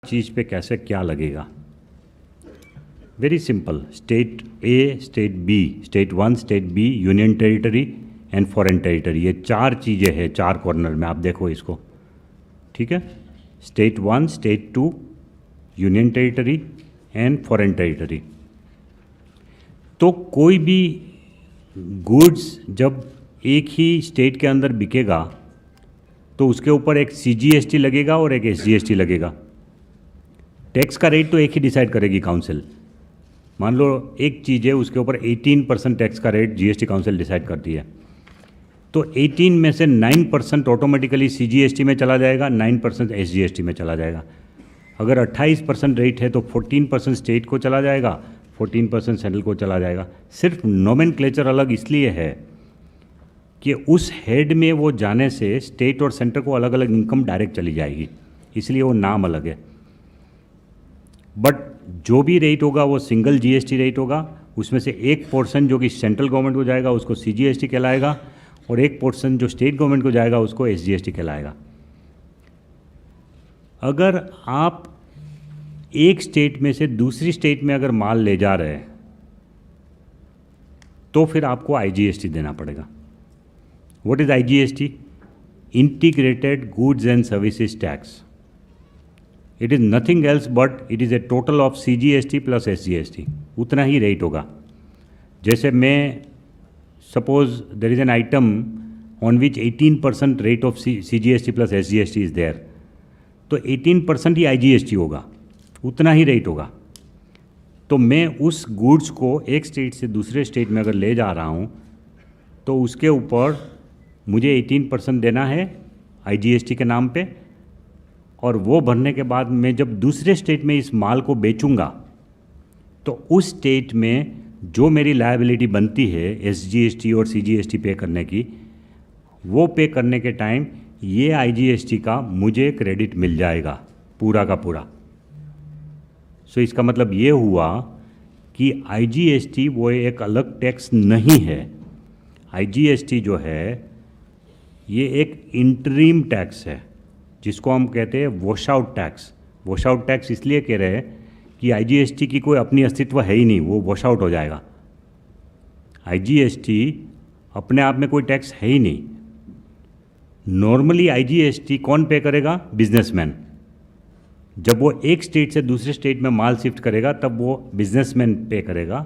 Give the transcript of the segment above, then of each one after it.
चीज़ पे कैसे क्या लगेगा। Very simple, state A, state B, state 1, state B, union territory and foreign territory, ये चार चीज़ें हैं चार कॉर्नर में, आप देखो इसको, ठीक है। State 1, state 2, union territory and foreign territory. तो कोई भी गुड्स जब एक ही स्टेट के अंदर बिकेगा तो उसके ऊपर एक CGST लगेगा और एक SGST लगेगा। टैक्स का रेट तो एक ही डिसाइड करेगी काउंसिल। मान लो एक चीज़ है, उसके ऊपर 18% टैक्स का रेट GST काउंसिल डिसाइड करती है, तो 18 में से 9% ऑटोमेटिकली CGST में चला जाएगा, 9% SGST में चला जाएगा। अगर 28% रेट है तो 14% स्टेट को चला जाएगा, 14% सेंट्रल को चला जाएगा। सिर्फ नोमेनक्लेचर अलग इसलिए है कि उस हेड में वो जाने से स्टेट और सेंटर को अलग अलग इनकम डायरेक्ट चली जाएगी, इसलिए वो नाम अलग है। बट जो भी रेट होगा वो सिंगल GST रेट होगा। उसमें से एक पोर्शन जो कि सेंट्रल गवर्नमेंट को जाएगा उसको CGST कहलाएगा, और एक पोर्शन जो स्टेट गवर्नमेंट को जाएगा उसको SGST कहलाएगा। अगर आप एक स्टेट में से दूसरी स्टेट में अगर माल ले जा रहे हैं तो फिर आपको IGST देना पड़ेगा। What is IGST? Integrated Goods and Services Tax. It is nothing else but it is a total of CGST plus SGST. उतना ही रेट होगा। जैसे मैं suppose there is an item on which 18% rate of CGST plus SGST is there, तो 18% ही IGST होगा, उतना ही rate होगा। तो मैं उस गुड्स को एक स्टेट से दूसरे स्टेट में अगर ले जा रहा हूँ तो उसके ऊपर मुझे 18% देना है IGST के नाम पे, और वो भरने के बाद मैं जब दूसरे स्टेट में इस माल को बेचूंगा तो उस स्टेट में जो मेरी लायबिलिटी बनती है SGST और CGST पे करने की, वो पे करने के टाइम ये IGST का मुझे क्रेडिट मिल जाएगा पूरा का पूरा। सो इसका मतलब ये हुआ कि IGST वो एक अलग टैक्स नहीं है। IGST जो है ये एक इंटरिम टैक्स है जिसको हम कहते हैं wash out tax. Wash out tax इसलिए कह रहे हैं कि IGST की कोई अपनी अस्तित्व है ही नहीं, वो वॉश आउट हो जाएगा। IGST अपने आप में कोई टैक्स है ही नहीं। नॉर्मली IGST कौन पे करेगा? बिजनेसमैन। जब वो एक स्टेट से दूसरे स्टेट में माल शिफ्ट करेगा तब वो बिजनेसमैन पे करेगा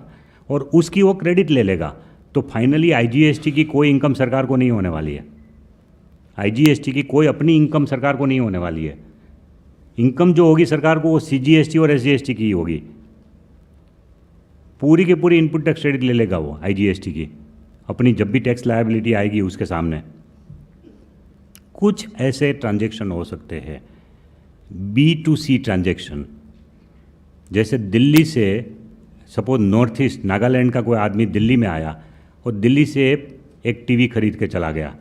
और उसकी वो क्रेडिट ले लेगा। तो फाइनली IGST की कोई इनकम सरकार को नहीं होने वाली है। IGST की कोई अपनी इनकम सरकार को नहीं होने वाली है। इनकम जो होगी सरकार को वो CGST और SGST की ही होगी। पूरी की पूरी इनपुट टैक्स क्रेडिट ले लेगा वो IGST की, अपनी जब भी टैक्स लायबिलिटी आएगी उसके सामने। कुछ ऐसे ट्रांजैक्शन हो सकते हैं B2C ट्रांजैक्शन, जैसे दिल्ली से सपोज नॉर्थ ईस्ट नागालैंड का कोई आदमी दिल्ली में आया और दिल्ली से एक टीवी खरीद के चला गया,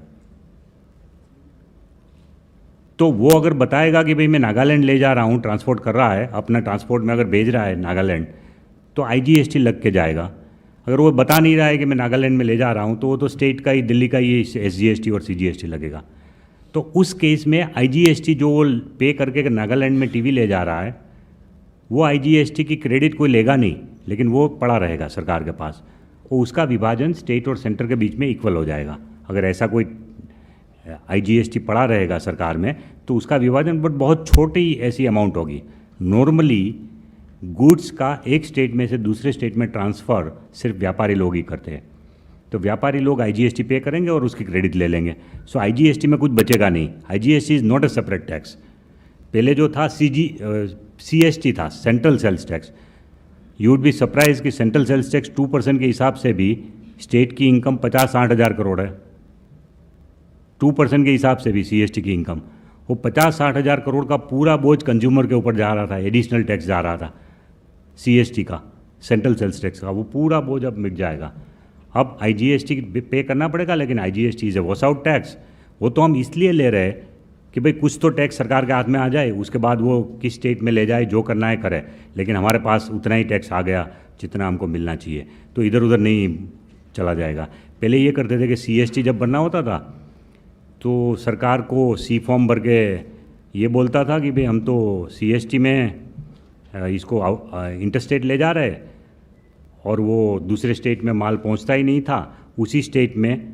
तो वो अगर बताएगा कि भाई मैं नागालैंड ले जा रहा हूँ, ट्रांसपोर्ट कर रहा है, अपना ट्रांसपोर्ट में अगर भेज रहा है नागालैंड, तो IGST लग के जाएगा। अगर वो बता नहीं रहा है कि मैं नागालैंड में ले जा रहा हूँ तो वो तो स्टेट का ही, दिल्ली का ही SGST और CGST लगेगा। तो उस केस में IGST जो वो पे करके नागालैंड में टीवी ले जा रहा है वो IGST की क्रेडिट कोई लेगा नहीं, लेकिन वो पड़ा रहेगा सरकार के पास। वो उसका विभाजन स्टेट और सेंटर के बीच में इक्वल हो जाएगा। अगर ऐसा कोई IGST पड़ा रहेगा सरकार में तो उसका विभाजन बट बहुत छोटी ऐसी अमाउंट होगी। नॉर्मली गुड्स का एक स्टेट में से दूसरे स्टेट में ट्रांसफ़र सिर्फ व्यापारी लोग ही करते हैं, तो व्यापारी लोग IGST पे करेंगे और उसकी क्रेडिट ले लेंगे। सो IGST में कुछ बचेगा नहीं। IGST is not a separate tax. पहले जो था CST था, central sales tax. You would be surprise कि सेंट्रल सेल्स टैक्स 2% के हिसाब से भी स्टेट की इनकम 50-60 हज़ार करोड़ है। 2% के हिसाब से भी CST की इनकम, वो 50-60 हज़ार करोड़ का पूरा बोझ कंज्यूमर के ऊपर जा रहा था, एडिशनल टैक्स जा रहा था CST का, सेंट्रल सेल्स टैक्स का, वो पूरा बोझ अब मिट जाएगा। अब IGST पे करना पड़ेगा, लेकिन IGST is a wash out tax. वो तो हम इसलिए ले रहे हैं कि भाई कुछ तो टैक्स सरकार के हाथ में आ जाए, उसके बाद वो किस स्टेट में ले जाए, जो करना है करे, लेकिन हमारे पास उतना ही टैक्स आ गया जितना हमको मिलना चाहिए, तो इधर उधर नहीं चला जाएगा। पहले ये करते थे कि CST जब बनना होता था तो सरकार को C फॉर्म भर के ये बोलता था कि भाई हम तो CST में इसको इंटरस्टेट ले जा रहे और वो दूसरे स्टेट में माल पहुंचता ही नहीं था, उसी स्टेट में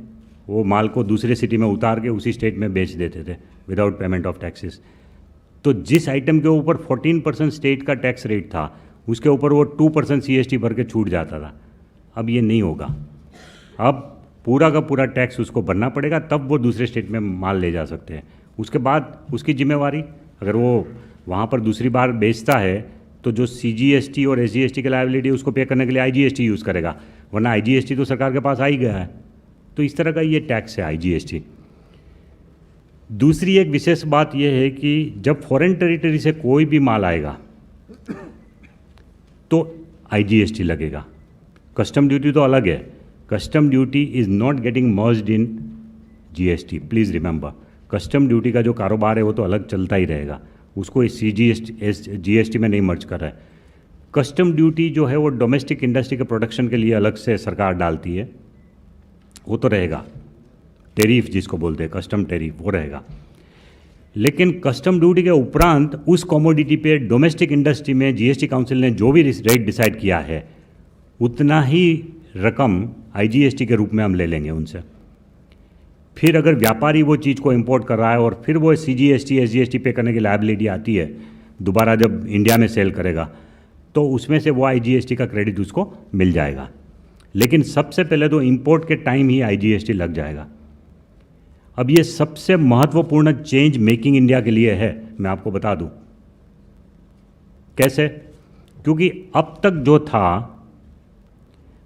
वो माल को दूसरे सिटी में उतार के उसी स्टेट में बेच देते थे विदाउट पेमेंट ऑफ टैक्सेस। तो जिस आइटम के ऊपर 14% स्टेट का टैक्स रेट था उसके ऊपर वो 2% CST भर के छूट जाता था। अब ये नहीं होगा, अब पूरा का पूरा टैक्स उसको भरना पड़ेगा, तब वो दूसरे स्टेट में माल ले जा सकते हैं। उसके बाद उसकी जिम्मेवारी, अगर वो वहाँ पर दूसरी बार बेचता है तो जो CGST और SGST की लायबिलिटी उसको पे करने के लिए IGST यूज़ करेगा, वरना IGST तो सरकार के पास आ ही गया है। तो इस तरह का ये टैक्स है IGST। दूसरी एक विशेष बात यह है कि जब फॉरेन टेरिटरी से कोई भी माल आएगा तो IGST लगेगा। कस्टम ड्यूटी तो अलग है, custom duty is not getting merged in GST, please remember. Custom duty का जो कारोबार है वो तो अलग चलता ही रहेगा, उसको इस GST में नहीं मर्ज कर रहा है। कस्टम ड्यूटी जो है वो डोमेस्टिक इंडस्ट्री के प्रोडक्शन के लिए अलग से सरकार डालती है, वो तो रहेगा। टेरिफ जिसको बोलते हैं कस्टम टेरिफ, वो रहेगा। लेकिन कस्टम ड्यूटी के उपरांत उस कमोडिटी पे डोमेस्टिक इंडस्ट्री में GST काउंसिल ने जो भी रेट डिसाइड किया है उतना ही रकम IGST के रूप में हम ले लेंगे उनसे। फिर अगर व्यापारी वो चीज़ को इंपोर्ट कर रहा है और फिर वो CGST SGST पे करने की लायबिलिटी आती है दोबारा जब इंडिया में सेल करेगा, तो उसमें से वो IGST का क्रेडिट उसको मिल जाएगा। लेकिन सबसे पहले तो इंपोर्ट के टाइम ही IGST लग जाएगा। अब ये सबसे महत्वपूर्ण चेंज मेकिंग इंडिया के लिए है, मैं आपको बता दूं कैसे। क्योंकि अब तक जो था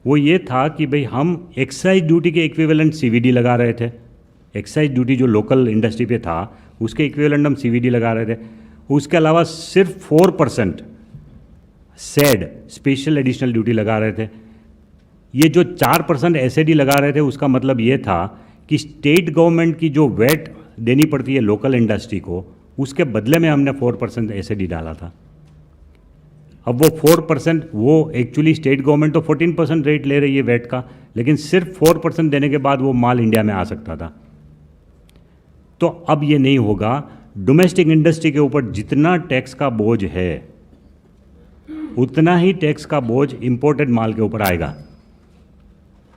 वो ये था कि भाई हम एक्साइज ड्यूटी के इक्विवेलेंट CVD लगा रहे थे। एक्साइज ड्यूटी जो लोकल इंडस्ट्री पे था उसके इक्विवेलेंट हम CVD लगा रहे थे। उसके अलावा सिर्फ 4% SAD स्पेशल एडिशनल ड्यूटी लगा रहे थे। ये जो 4% SAD लगा रहे थे उसका मतलब ये था कि स्टेट गवर्नमेंट की जो वेट देनी पड़ती है लोकल इंडस्ट्री को, उसके बदले में हमने 4% SAD डाला था। अब वो 4%, वो एक्चुअली स्टेट गवर्नमेंट तो 14% रेट ले रही है वेट का, लेकिन सिर्फ 4% देने के बाद वो माल इंडिया में आ सकता था। तो अब ये नहीं होगा। डोमेस्टिक इंडस्ट्री के ऊपर जितना टैक्स का बोझ है उतना ही टैक्स का बोझ इंपोर्टेड माल के ऊपर आएगा।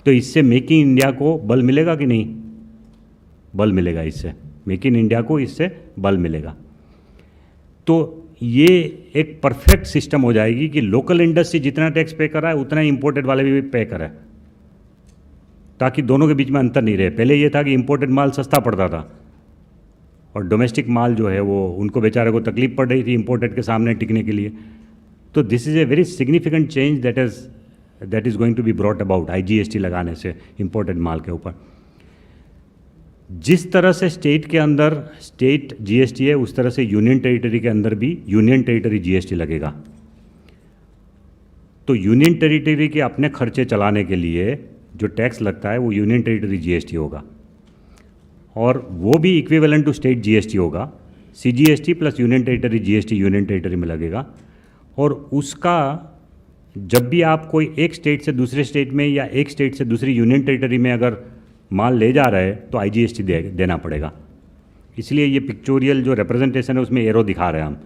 तो इससे मेक इन इंडिया को बल मिलेगा कि नहीं? बल मिलेगा। इससे मेक इन इंडिया को इससे बल मिलेगा। तो ये एक परफेक्ट सिस्टम हो जाएगी कि लोकल इंडस्ट्री जितना टैक्स पे कर रहा है उतना ही इंपोर्टेड वाले भी पे करे, ताकि दोनों के बीच में अंतर नहीं रहे। पहले ये था कि इंपोर्टेड माल सस्ता पड़ता था और डोमेस्टिक माल जो है वो उनको बेचारे को तकलीफ पड़ रही थी इंपोर्टेड के सामने टिकने के लिए। तो this is a very significant change that is going to be brought about IGST लगाने से इंपोर्टेड माल के ऊपर। जिस तरह से स्टेट के अंदर स्टेट GST है उस तरह से यूनियन टेरिटरी के अंदर भी यूनियन टेरिटरी GST लगेगा। तो यूनियन टेरिटरी के अपने खर्चे चलाने के लिए जो टैक्स लगता है वो यूनियन टेरिटरी GST होगा और वो भी इक्विवेलेंट टू स्टेट GST होगा। CGST plus union territory GST union territory में लगेगा। और उसका जब भी आप कोई एक स्टेट से दूसरे स्टेट में या एक स्टेट से दूसरी यूनियन टेरिटरी में अगर माल ले जा रहे हैं तो IGST देना पड़ेगा। इसलिए ये पिक्चोरियल जो रिप्रेजेंटेशन है उसमें एरो दिखा रहे हैं हम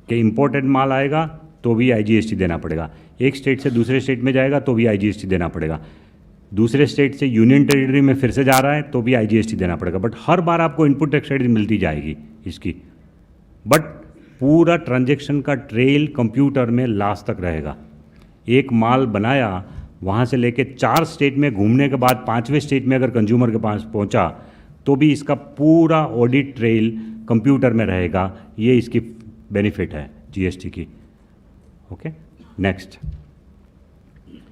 कि इंपोर्टेड माल आएगा तो भी IGST देना पड़ेगा, एक स्टेट से दूसरे स्टेट में जाएगा तो भी IGST देना पड़ेगा, दूसरे स्टेट से यूनियन टेरिटरी में फिर से जा रहा है तो भी IGST देना पड़ेगा। बट हर बार आपको इनपुट टैक्स क्रेडिट मिलती जाएगी इसकी, बट पूरा ट्रांजैक्शन का ट्रेल कंप्यूटर में लास्ट तक रहेगा। एक माल बनाया, वहाँ से लेके 4 स्टेट में घूमने के बाद 5वें स्टेट में अगर कंज्यूमर के पास पहुँचा तो भी इसका पूरा ऑडिट ट्रेल कंप्यूटर में रहेगा। ये इसकी बेनिफिट है GST की। Okay, next.